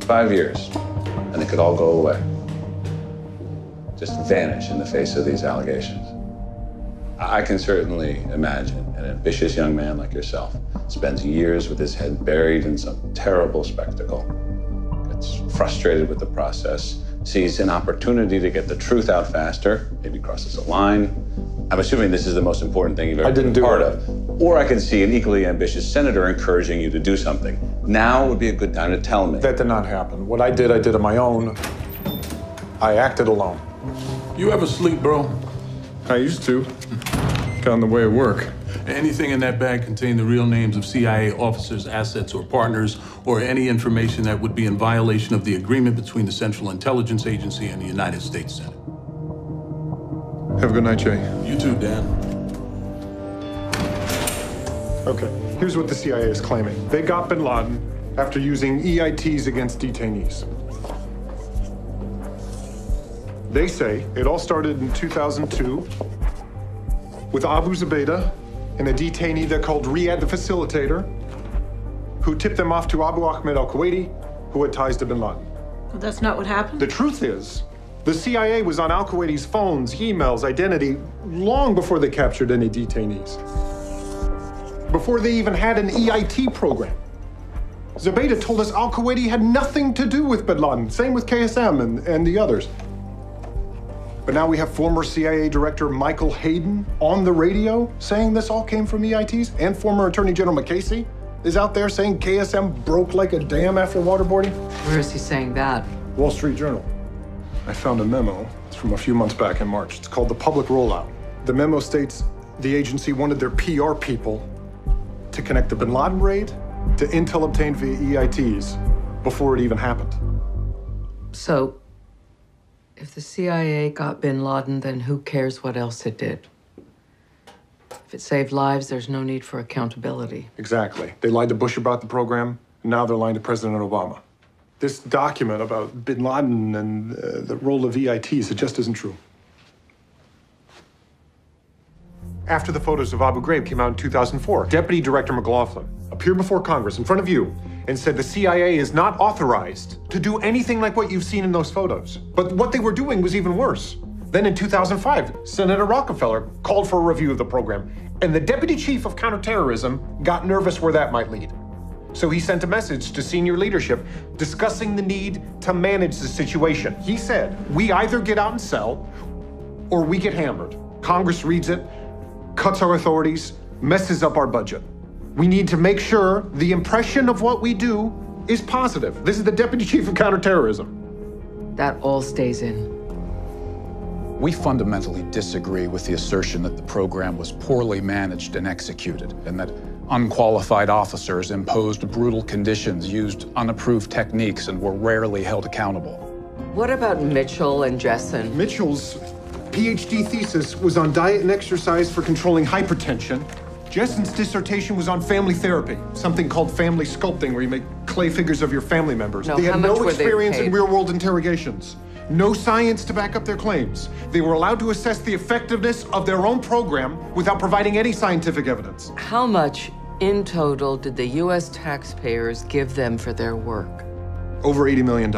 5 years, and it could all go away. Just vanish in the face of these allegations. I can certainly imagine an ambitious young man like yourself spends years with his head buried in some terrible spectacle, gets frustrated with the process, sees an opportunity to get the truth out faster, maybe crosses a line. I'm assuming this is the most important thing you've ever been part of. Or I can see an equally ambitious senator encouraging you to do something. Now would be a good time to tell me. That did not happen. What I did on my own. I acted alone. You ever sleep, bro? I used to. Got in the way of work. Anything in that bag contain the real names of CIA officers, assets, or partners, or any information that would be in violation of the agreement between the Central Intelligence Agency and the United States Senate. Have a good night, Jay. You too, Dan. Okay, here's what the CIA is claiming. They got bin Laden after using EITs against detainees. They say it all started in 2002 with Abu Zubaydah and a detainee they called Riyad the Facilitator, who tipped them off to Abu Ahmed al-Kuwaiti, who had ties to bin Laden. Well, that's not what happened. The truth is, the CIA was on al-Kuwaiti's phones, emails, identity, long before they captured any detainees. Before they even had an EIT program. Zubaydah told us al-Kuwaiti had nothing to do with bin Laden. Same with KSM and the others. But now we have former CIA Director Michael Hayden on the radio saying this all came from EITs, and former Attorney General McCasey is out there saying KSM broke like a dam after waterboarding. Where is he saying that? Wall Street Journal. I found a memo. It's from a few months back in March. It's called The Public Rollout. The memo states the agency wanted their PR people to connect the bin Laden raid to intel obtained via EITs before it even happened. So, if the CIA got bin Laden, then who cares what else it did? If it saved lives, there's no need for accountability. Exactly. They lied to Bush about the program, and now they're lying to President Obama. This document about bin Laden and the role of EITs, it just isn't true. After the photos of Abu Ghraib came out in 2004, Deputy Director McLaughlin appeared before Congress in front of you and said the CIA is not authorized to do anything like what you've seen in those photos. But what they were doing was even worse. Then in 2005, Senator Rockefeller called for a review of the program, and the Deputy Chief of Counterterrorism got nervous where that might lead. So he sent a message to senior leadership discussing the need to manage the situation. He said, we either get out and sell, or we get hammered. Congress reads it, cuts our authorities, messes up our budget. We need to make sure the impression of what we do is positive. This is the Deputy Chief of Counterterrorism. That all stays in. We fundamentally disagree with the assertion that the program was poorly managed and executed, and that unqualified officers imposed brutal conditions, used unapproved techniques, and were rarely held accountable. What about Mitchell and Jessen? Mitchell's PhD thesis was on diet and exercise for controlling hypertension. Jessen's dissertation was on family therapy, something called family sculpting, where you make clay figures of your family members. No, they had no experience in real-world interrogations, no science to back up their claims. They were allowed to assess the effectiveness of their own program without providing any scientific evidence. How much in total did the U.S. taxpayers give them for their work? Over $80 million.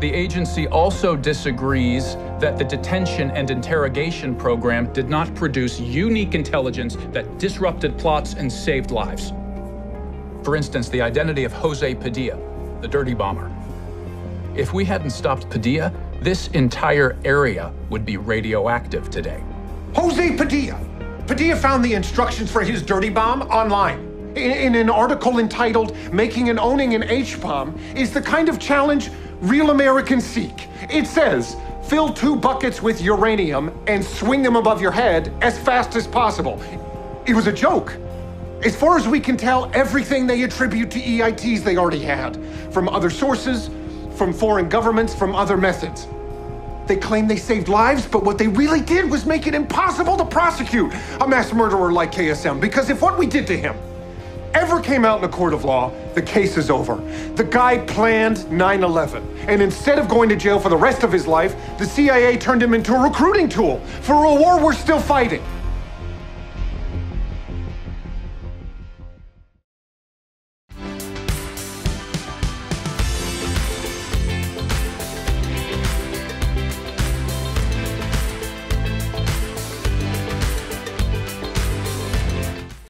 The agency also disagrees that the detention and interrogation program did not produce unique intelligence that disrupted plots and saved lives. For instance, the identity of Jose Padilla, the dirty bomber. If we hadn't stopped Padilla, this entire area would be radioactive today. Jose Padilla! Padilla found the instructions for his dirty bomb online. In an article entitled, Making and Owning an H-Bomb is the kind of challenge real Americans seek. It says, fill 2 buckets with uranium and swing them above your head as fast as possible. It was a joke. As far as we can tell, everything they attribute to EITs they already had, from other sources, from foreign governments, from other methods. They claim they saved lives, but what they really did was make it impossible to prosecute a mass murderer like KSM, because if what we did to him ever came out in a court of law, the case is over. The guy planned 9/11, and instead of going to jail for the rest of his life, the CIA turned him into a recruiting tool for a war we're still fighting.